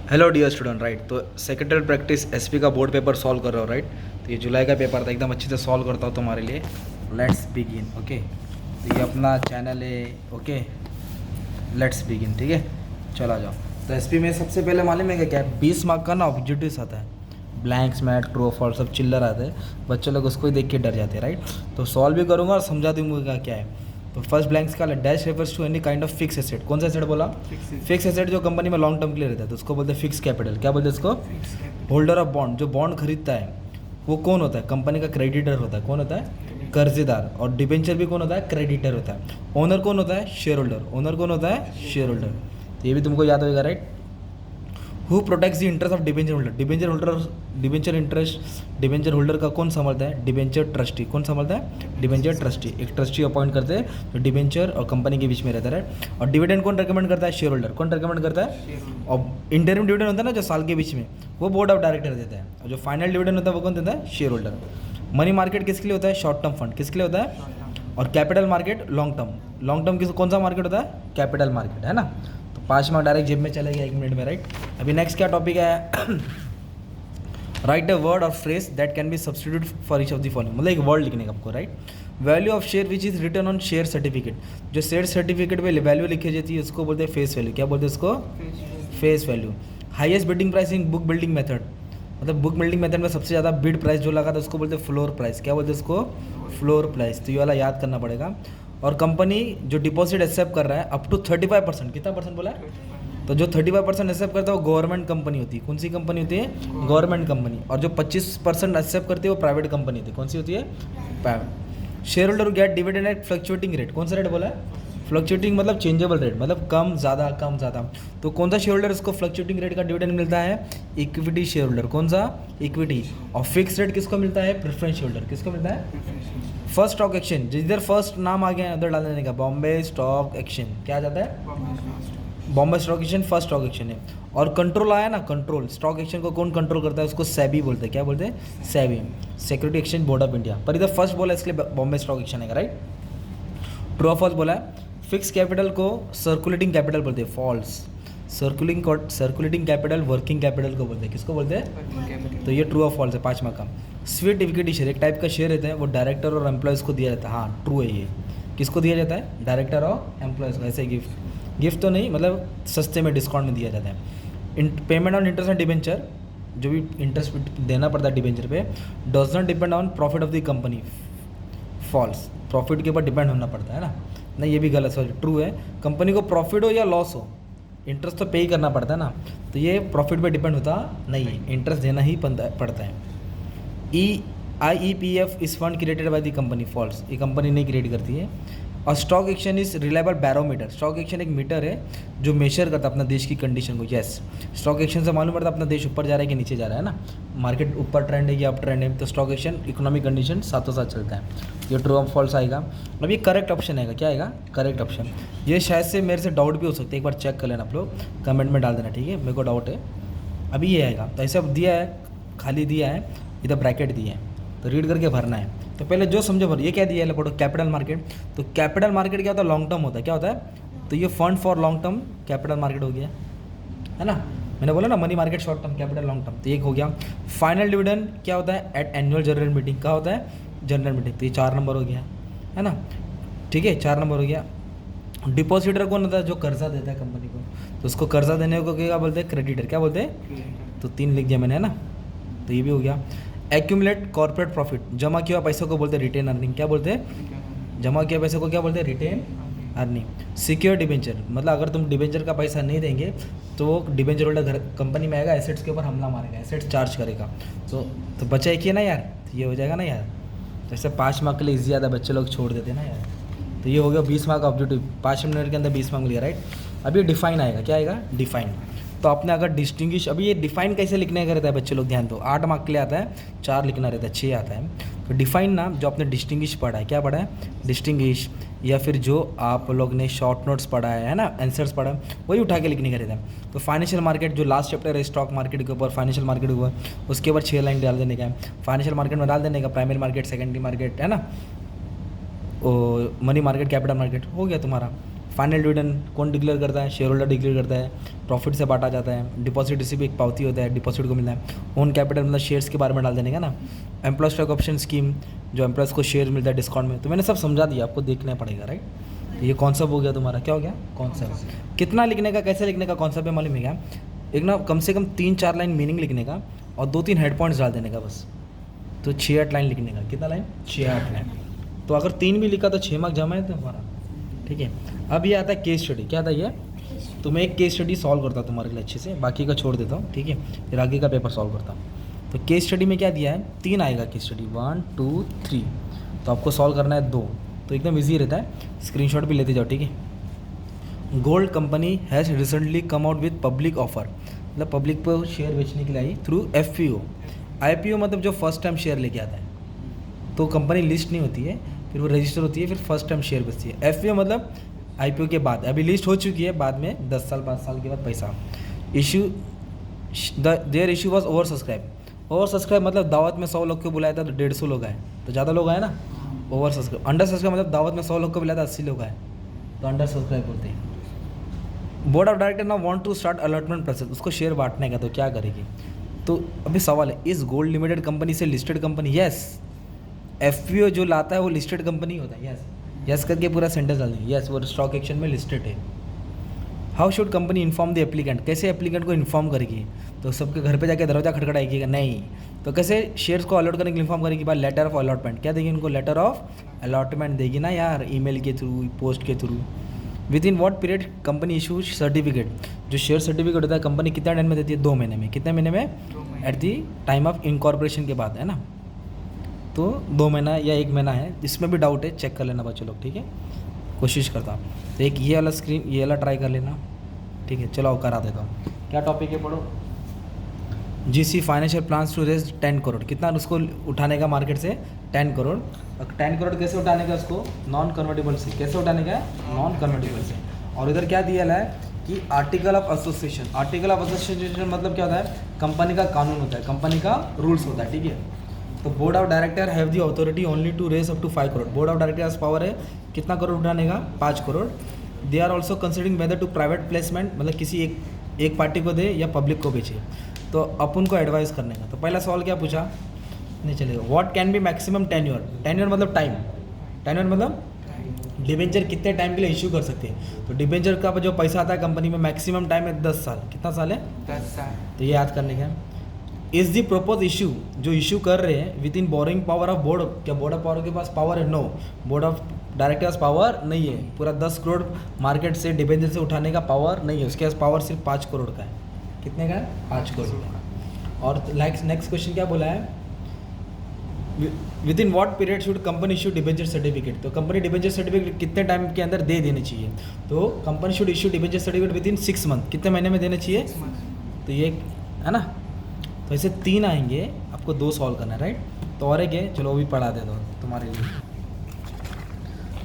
Hello dear student, right. तो secretary practice SP का board paper solve कर रहा हूँ, राइट। तो ये जुलाई का पेपर था, एकदम अच्छे से सॉल्व करता हूँ तुम्हारे लिए। Let's begin. ओके, तो ये अपना चैनल है। Okay, let's begin. ठीक है, चला जाओ। तो एसपी में सबसे पहले मालूम है क्या है, 20 मार्क का ना ऑब्जेक्टिव्स आता है। ब्लैंक्स, मैट, ट्रू फॉल्स सब चिल्लर आते हैं, बच्चे लोग उसको ही देख के डर जाते हैं, राइट। तो सॉल्व भी करूँगा और समझा दूंगा क्या है। तो फर्स्ट ब्लैंक्स का dash refers to any kind of fix asset. कौन सा एसेट बोला? फिक्स एसेट जो कंपनी में लॉन्ग टर्म के लिए रहता है, तो उसको बोलते हैं फिक्स कैपिटल। क्या बोलते हैं इसको? Holder of bond. जो बॉन्ड खरीदता है वो कौन होता है? कंपनी का क्रेडिटर होता है। कौन होता है? कर्जदार। और डिबेंचर भी कौन होता है? क्रेडिटर होता है। ओनर कौन होता है? Share holder. ओनर कौन होता है? Share holder. तो ये भी तुमको याद होगा, right. Who protects the interest of debenture holder? Debenture holder का कौन संभालता है? Debenture trustee. कौन संभालता है? Debenture trustee. एक ट्रस्टी अपॉइंट करते हैं जो डिबेंचर और कंपनी के बीच में रहता है। और डिविडेंड कौन रिकमेंड करता है? Share holder. कौन रिकमेंड करता है? और इंटरिम डिविडेंड होता है ना जो साल के बीच में, वो बोर्ड ऑफ डायरेक्टर देता है। और जो फाइनल डिविडेंड होता है वो कौन देता है? Share holder. मनी मार्केट किसके लिए होता है? Short term fund. किसके लिए होता है? और capital market long term. Long term किस कौन सा मार्केट होता है? कैपिटल मार्केट, है ना। 5 मार्क डायरेक्ट जेब में चले गया 1 मिनट में, राइट। अभी नेक्स्ट क्या टॉपिक है? राइट अ वर्ड और phrase that can be substitute for each of the following. मतलब एक वर्ड लिखने का आपको, right. Value of share which is return on share certificate. जो शेयर सर्टिफिकेट पे वैल्यू लिखी जाती है उसको बोलते हैं फेस वैल्यू। क्या बोलते हैं उसको? Face value. Highest bidding price in book building method. मतलब बुक बिल्डिंग मेथड में सबसे ज़्यादा बिड प्राइस जो लगा था उसको बोलते हैं फ्लोर प्राइस। क्या बोलते हैं उसको? Floor price. तो ये वाला याद करना पड़ेगा। और कंपनी जो डिपॉजिट एक्सेप्ट कर रहा है अप टू 35%। कितना परसेंट बोला है? तो जो 35% एक्सेप्ट करता है वो गवर्नमेंट कंपनी होती है। कौन सी कंपनी होती है? Government company. और जो 25% एक्सेप्ट करती है वो प्राइवेट कंपनी होती है। कौन सी होती है? Private. Share holder get dividend at fluctuating rate. कौन सा रेट बोला है? फ्लक्चुएटिंग मतलब चेंजेबल रेट, मतलब कम ज़्यादा कम ज़्यादा। तो कौन सा शेयर होल्डर इसको फ्लक्चुएटिंग रेट का डिविडेंड मिलता है? Equity share holder. कौन सा? इक्विटी। और फिक्स रेट किसको मिलता है? Preference share holder. किसको मिलता है? First stock exchange. जिधर फर्स्ट नाम आ गया उधर डाल देने का, बॉम्बे स्टॉक एक्सचेंज। क्या आ जाता है? Bombay stock exchange first stock exchange है। और कंट्रोल आया ना, कंट्रोल स्टॉक एक्सचेंज को कौन कंट्रोल करता है? उसको सेबी बोलते हैं। क्या बोलते हैं? SEBI, security exchange board of India. पर इधर फर्स्ट बोला इसलिए बॉम्बे स्टॉक एक्सचेंज है, राइट। ट्रू और फॉल्स बोला है। फिक्स कैपिटल को सर्कुलेटिंग कैपिटल बोलते हैं। False. Circulating capital working capital को बोलते हैं। किसको बोलते हैं? तो ये ट्रू और फॉल्स है 5 मार्क का। स्वीट इक्विटी शेयर एक टाइप का शेयर रहता है, वो डायरेक्टर और एम्प्लॉयज़ को दिया जाता है। हाँ, ट्रू है ये। किसको दिया जाता है? डायरेक्टर और एम्प्लॉयज़ को। ऐसे गिफ्ट तो नहीं, मतलब सस्ते में डिस्काउंट में दिया जाता है। Payment on interest and debenture, जो भी इंटरेस्ट देना पड़ता है डिबेंचर पे, does not depend on profit of the company. False. Profit के ऊपर डिपेंड होना पड़ता है ना। नहीं, ये भी गलत। सॉरी, ट्रू है। कंपनी को प्रॉफिट हो या लॉस हो, इंटरेस्ट तो पे ही करना पड़ता है ना। तो ये प्रॉफिट पे डिपेंड होता नहीं है, इंटरेस्ट देना ही पड़ता है। IEPF is fund created by the company. False. ये कंपनी नहीं क्रिएट करती है। और stock exchange is reliable barometer. Stock exchange एक मीटर है जो मेजर करता है अपना देश की कंडीशन को। यस, स्टॉक एक्सचेंज से मालूम पड़ता है अपना देश ऊपर जा रहा है कि नीचे जा रहा है ना, मार्केट ऊपर ट्रेंड है कि अप ट्रेंड है। तो स्टॉक एक्सचेंज इकोनॉमिक कंडीशन साथों साथ चलता है। ये ट्रू और फॉल्स आएगा। अब ये करेक्ट ऑप्शन आएगा। क्या आएगा? Correct option. ये शायद से मेरे से डाउट भी हो सकता है, एक बार चेक कर लेना आप लोग, कमेंट में डाल देना, ठीक है। मेरे को डाउट है। अभी ये आएगा। तो ऐसे दिया है, खाली दिया है, इधर ब्रैकेट दिए हैं, तो रीड करके भरना है। तो पहले जो समझो भर। ये क्या दिया है? पढ़ो, कैपिटल मार्केट। तो कैपिटल मार्केट क्या होता है? लॉन्ग टर्म होता है। क्या होता है? तो ये fund for long term capital market हो गया, है ना। मैंने बोला ना money market short term, capital long term. तो एक हो गया। फाइनल डिविडेंड क्या होता है? At annual general meeting. क्या होता है? General meeting. तो ये 4 नंबर हो गया, है ना, ठीक है, 4 नंबर हो गया। डिपॉजिटर कौन होता है? जो कर्जा देता है कंपनी को, तो उसको कर्जा देने को क्या बोलते हैं? क्रेडिटर। क्या बोलते हैं? तो 3 लिख दिया मैंने, है ना। तो ये भी हो गया। Accumulate corporate profit. जमा किया पैसों को बोलते हैं रिटेन अर्निंग। क्या बोलते हैं? जमा किया पैसों को क्या बोलते हैं? Retain earning. सिक्योर डिबेंचर, मतलब अगर तुम डिबेंचर का पैसा नहीं देंगे तो डिबेंचर होल्डर घर कंपनी में आएगा, एसेट्स के ऊपर हमला मारेगा, एसेट्स चार्ज करेगा। तो बचा एक ही है ना यार, तो ये हो जाएगा ना यार। जैसे 5 मार्क के लिए इजी ज़्यादा बच्चे लोग छोड़ देते हैं ना यार। तो ये हो गया 20 मार्क ऑब्जेक्टिव। 5 मिनट के अंदर 20 मार्क लिया, राइट। अभी डिफाइन आएगा। क्या आएगा? डिफाइन। तो आपने अगर डिस्टिंग्विश, अभी ये डिफाइन कैसे लिखने का रहता है बच्चे लोग, ध्यान दो। 8 मार्क के लिए आता है, 4 लिखना रहता है, 6 आता है। तो डिफाइन ना, जो आपने डिस्टिंग्विश पढ़ा है, क्या पढ़ा है? डिस्टिंग्विश। या फिर जो आप लोग ने शॉर्ट नोट्स पढ़ा है ना, आंसर्स पढ़ा है, वही उठा के लिखने का रहता है। तो फाइनेंशियल मार्केट जो लास्ट चैप्टर है स्टॉक मार्केट के ऊपर, फाइनेंशियल मार्केट के ऊपर, उसके ऊपर 6 लाइन डाल देने का है। फाइनेंशियल मार्केट में डाल देने का प्राइमरी मार्केट, सेकेंडरी मार्केट, है ना, मनी मार्केट, कैपिटल मार्केट, हो गया तुम्हारा। फाइनल डिविडेंड कौन डिक्लेयर करता है? शेयर होल्डर डिक्लेयर करता है। प्रॉफिट से बांटा जाता है। डिपॉजिट रिसीव एक पावती होता है, डिपॉजिट को मिलता है। ओन कैपिटल मतलब शेयर्स के बारे में डाल देने का ना। एम्प्लॉय स्टॉक ऑप्शन स्कीम, जो एम्प्लॉयज़ को शेयर मिलता है डिस्काउंट में। तो मैंने सब समझा दिया, आपको देखना पड़ेगा, राइट। ये कॉन्सेप्ट हो गया तुम्हारा, क्या हो गया? कॉन्सेप्ट। कितना लिखने का, कैसे लिखने का कॉन्सेप्ट है मालूम है क्या? एक ना कम से कम 3-4 लाइन मीनिंग लिखने का और 2-3 हेड पॉइंट्स डाल देने का बस। तो 6-8 लाइन लिखने का। कितना लाइन? 6-8 लाइन। तो अगर 3 भी लिखा तो 6 मार्क जमा है तुम्हारा, ठीक है। अब ये आता है केस स्टडी। क्या आता है ये? तो मैं एक केस स्टडी सॉल्व करता हूँ तुम्हारे लिए अच्छे से, बाकी का छोड़ देता हूँ, ठीक है। फिर आगे का पेपर सॉल्व करता हूँ। तो केस स्टडी में क्या दिया है? 3 आएगा केस स्टडी, 1 2 3। तो आपको सॉल्व करना है 2, तो एकदम ईजी रहता है। स्क्रीनशॉट भी लेते जाओ, ठीक है। Gold company has recently come out with public offer, मतलब पब्लिक पर शेयर बेचने के लिए आई थ्रू FPO। IPO मतलब जो फर्स्ट टाइम शेयर लेके आता है। तो कंपनी लिस्ट नहीं होती है, फिर वो रजिस्टर होती है, फिर फर्स्ट टाइम शेयर बेचती है। FPO मतलब IPO के बाद, अभी लिस्ट हो चुकी है, बाद में 10 साल 5 साल के बाद पैसा issue. There issue was over subscribe. Over subscribe मतलब दावत में 100 लोग को बुलाया था तो 150 लोग आए, तो ज़्यादा लोग आए ना। Over subscribe. अंडर सब्सक्राइब मतलब दावत में 100 लोग को बुलाया था 80 लोग आए, तो अंडर सब्सक्राइब बोलते हैं। Board of director now want to start allotment process, उसको शेयर बांटने का, तो क्या करेगी? तो अभी सवाल है, इस गोल्ड लिमिटेड कंपनी से लिस्टेड कंपनी? यस। FPO जो लाता है वो लिस्टेड कंपनी होता है। यस यस करके पूरा सेंटेंस डाल देंगे। यस, वो स्टॉक एक्सचेंज में लिस्टेड है। How should company inform the applicant, कैसे एप्लीकेंट को इन्फॉर्म करेगी? तो सबके घर पे जाके दरवाजा खटखटाएगी? नहीं। तो कैसे शेयर्स को अलॉट करने के लिए इन्फॉर्म करेगी? By letter of allotment. क्या देगी उनको? लेटर ऑफ अलॉटमेंट देगी ना यार, ईमेल के थ्रू, पोस्ट के through. With in what period company issue certificate, जो शेयर सर्टिफिकेट होता है कंपनी कितना टाइम में देती है? 2 महीने में। कितने महीने में? At the time of incorporation के बाद, है ना। तो 2 महीना या 1 महीना है, इसमें भी डाउट है, चेक कर लेना बच्चे लोग, ठीक है। कोशिश करता हूँ। तो एक ये वाला स्क्रीन, ये वाला ट्राई कर लेना, ठीक है। चलो करा देता हूँ। क्या टॉपिक है, पढ़ो। GC financial plans to raise 10 crore. कितना उसको उठाने का मार्केट से? 10 करोड़। और 10 करोड़ कैसे उठाने का उसको? नॉन कन्वर्टेबल से। कैसे उठाने का? नॉन कन्वर्टेबल से। और इधर क्या दिया है कि article of association. Article of association मतलब क्या होता है? कंपनी का कानून होता है, कंपनी का रूल्स होता है, ठीक है। तो board of director have the authority only to raise up to 5 crore. Board of directors power है कितना करोड़ उठाने का? 5 crore. They are also considering whether to private placement, मतलब किसी एक पार्टी को दे या पब्लिक को बेचे, तो अपन को एडवाइस करने का। तो पहला सवाल क्या पूछा? नहीं चलेगा। What can be maximum tenure? Tenure मतलब टाइम। टेन्योर मतलब डिबेंचर कितने टाइम के लिए इशू कर सकते हैं। तो डिबेंचर का जो पैसा आता है कंपनी में, मैक्सिमम टाइम है 10 साल। कितना साल है? 10 साल। तो ये याद करने का। इज दी प्रपोज इशू, जो इशू कर रहे हैं, within borrowing power of board. क्या बोर्ड ऑफ पावर के पास पावर है? No. Board of directors power नहीं है। पूरा 10 करोड़ मार्केट से डिबेंचर से उठाने का पावर नहीं है, उसके पास पावर सिर्फ 5 करोड़ का है। कितने का है? 5 करोड़ का। और नेक्स्ट क्वेश्चन क्या बोला है? With in what period should company issue debenture certificate. तो कंपनी डिबेंचर सर्टिफिकेट कितने टाइम के अंदर दे देने चाहिए? तो company should issue debenture certificate with in 6 month. कितने महीने में देने चाहिए? 6 मंथ। तो ये है ना। तो ऐसे 3 आएंगे, आपको 2 सॉल्व करना है, राइट। तो और एक है, चलो वो भी पढ़ा दे दो तुम्हारे लिए।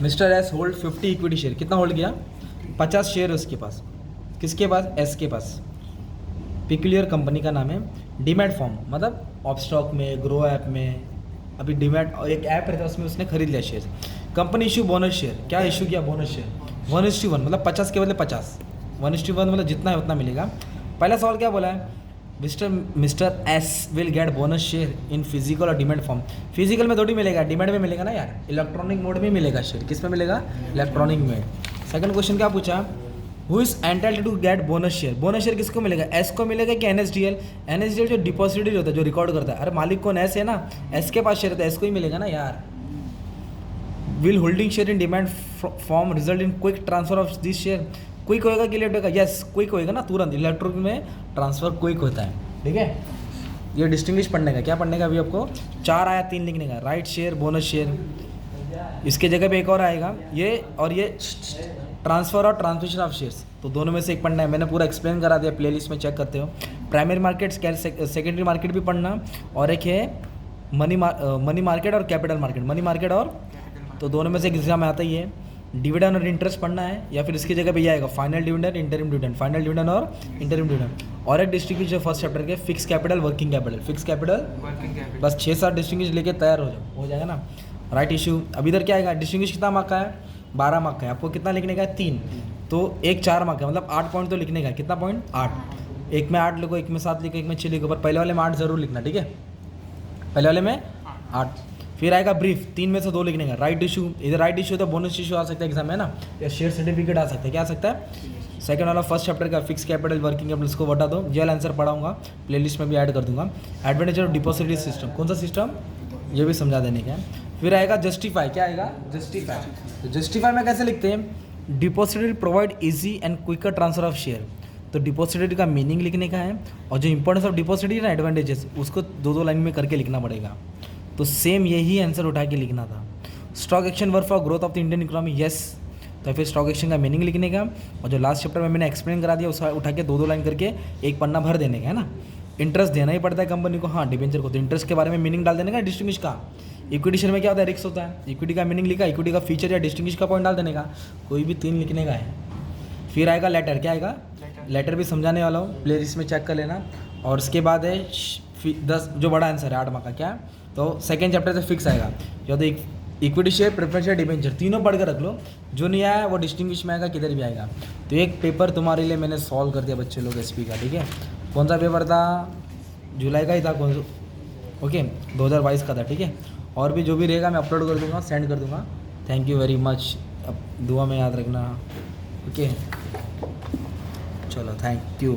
Mister S hold 50 equity share. कितना होल्ड किया? 50 शेयर है उसके पास। किसके पास? एस के पास। पिक्यूलियर कंपनी का नाम है। डीमैट फॉर्म मतलब ऑपस्टॉक में, ग्रो ऐप में, अभी डीमैट एक ऐप रहता है उसमें उसने खरीद लिया share. Company issue bonus share. क्या इशू किया? Bonus share. 1:1 मतलब 50 के बदले 50। 1:1 मतलब जितना है उतना मिलेगा। पहला सवाल क्या बोला है? Mister S will get bonus share in physical और डीमैट फॉर्म। फिजिकल में थोड़ी मिलेगा, डीमैट में मिलेगा ना यार, इलेक्ट्रॉनिक मोड में मिलेगा शेयर। किस में मिलेगा? इलेक्ट्रॉनिक में। सेकंड क्वेश्चन क्या पूछा? Who is entitled to get bonus share. Bonus share किसको मिलेगा? एस को मिलेगा कि NSDL? NSDL जो डिपॉजिटरी होता है, जो रिकॉर्ड करता है। अरे मालिक कौन? एस है ना, एस के पास शेयर है, एस को ही मिलेगा ना यार। Will holding share in demand form result in quick transfer of this share. Quick होएगा कि लेट होएगा? यस, क्विक होएगा ना, तुरंत। इलेक्ट्रॉनिक में ट्रांसफर क्विक होता है, ठीक है। ये डिस्टिंग्विश पढ़ने का। क्या पढ़ने का? अभी आपको 4 आया, 3 लिखने का। Right share, bonus share. इसके जगह पे एक और आएगा, ये और ये ट्रांसफर और ट्रांसमिशन ऑफ शेयर्स। तो दोनों में से एक पढ़ना है। मैंने पूरा एक्सप्लेन करा दिया, प्लेलिस्ट में चेक करते हो। प्राइमरी मार्केट, सेकेंडरी मार्केट भी पढ़ना। और एक है मनी मार्केट और कैपिटल मार्केट। मनी मार्केट और, तो दोनों में से एक एग्जाम में आता ही है। डिविडेंड और इंटरेस्ट पढ़ना है, या फिर इसकी जगह पे ये आएगा final dividend, interim dividend. Final dividend और इंटरिम डिविडेंड। और एक डिस्ट्रिक्ट जो फर्स्ट चैप्टर के fix capital, working capital. Fix capital, working capital. बस 6-7 डिस्टिंग्विश लेके तैयार हो जाओ, हो जाएगा ना। Right issue. अब इधर क्या आएगा? डिस्टिंग्विश कितना मार्क का है? 12 मार्क का है, आपको कितना लिखने का है 3, तो एक 4 मार्क है, मतलब 8 पॉइंट तो लिखने का है। कितना पॉइंट 8, एक में 8 लिखो, एक में 7 लिखो, एक में 6 लिखो, पर पहले वाले में 8 जरूर लिखना, ठीक है, पहले वाले में 8। फिर आएगा ब्रीफ, 3 में से 2 लिखने का। राइट इशू, इधर राइट इशू तो बोनस इशू आ सकता है एग्जाम में ना, या शेयर सर्टिफिकेट आ सकता है, क्या आ सकता है। सेकंड वाला फर्स्ट चैप्टर का फिक्स कैपिटल वर्किंग कैपिटल, इसको बता दो, ये वाला आंसर पढ़ाऊंगा, प्लेलिस्ट में भी ऐड कर दूंगा। एडवांटेज ऑफ डिपॉजिटरी सिस्टम, कौन सा सिस्टम, ये भी समझा देने का है। फिर आएगा जस्टिफाई, क्या आएगा जस्टिफाई। तो जस्टिफाई में कैसे लिखते हैं, depository provide easy and quicker transfer of share, तो डिपॉजिटरी का मीनिंग लिखने का है, और जो इंपॉर्टेंस ऑफ डिपॉजिटरी ना एडवांटेजेस, उसको 2-2 लाइन में करके लिखना पड़ेगा। तो सेम यही आंसर उठा के लिखना था। Stock action work for growth of the Indian economy, yes, तो फिर स्टॉक एक्शन का मीनिंग लिखने का, और जो लास्ट चैप्टर में मैंने एक्सप्लेन करा दिया उसका उठा के 2-2 लाइन करके एक पन्ना भर देने का, है ना। इंटरेस्ट देना ही पड़ता है कंपनी को, हाँ डिबेंचर को, तो इंटरेस्ट के बारे में मीनिंग डाल देने का, डिस्टिंग्विश का। इक्विटी शेयर में क्या होता है, रिस्क होता है, इक्विटी का मीनिंग लिखा, इक्विटी का फीचर या डिस्टिंग्विश का पॉइंट डाल देने का, कोई भी 3 लिखने का है। फिर आएगा लेटर, क्या आएगा लेटर भी समझाने वाला हूँ, प्ले लिस्ट में चेक कर लेना। और उसके बाद है 10 जो बड़ा आंसर है 8 मार्क का, क्या, तो सेकेंड चैप्टर से फिक्स आएगा, या तो equity share, preference share, debenture, तीनों पढ़ कर रख लो, जो नहीं आया वो डिस्टिंग्विश में आएगा, किधर भी आएगा। तो एक पेपर तुम्हारे लिए मैंने सॉल्व कर दिया बच्चे लोग एसपी का, ठीक है। कौन सा पेपर था, जुलाई का ही था, कौन सा, ओके 2022 का था, ठीक है। और भी जो भी रहेगा मैं अपलोड कर दूंगा, सेंड कर दूंगा। थैंक यू वेरी मच, अब दुआ में याद रखना, ओके, चलो थैंक यू।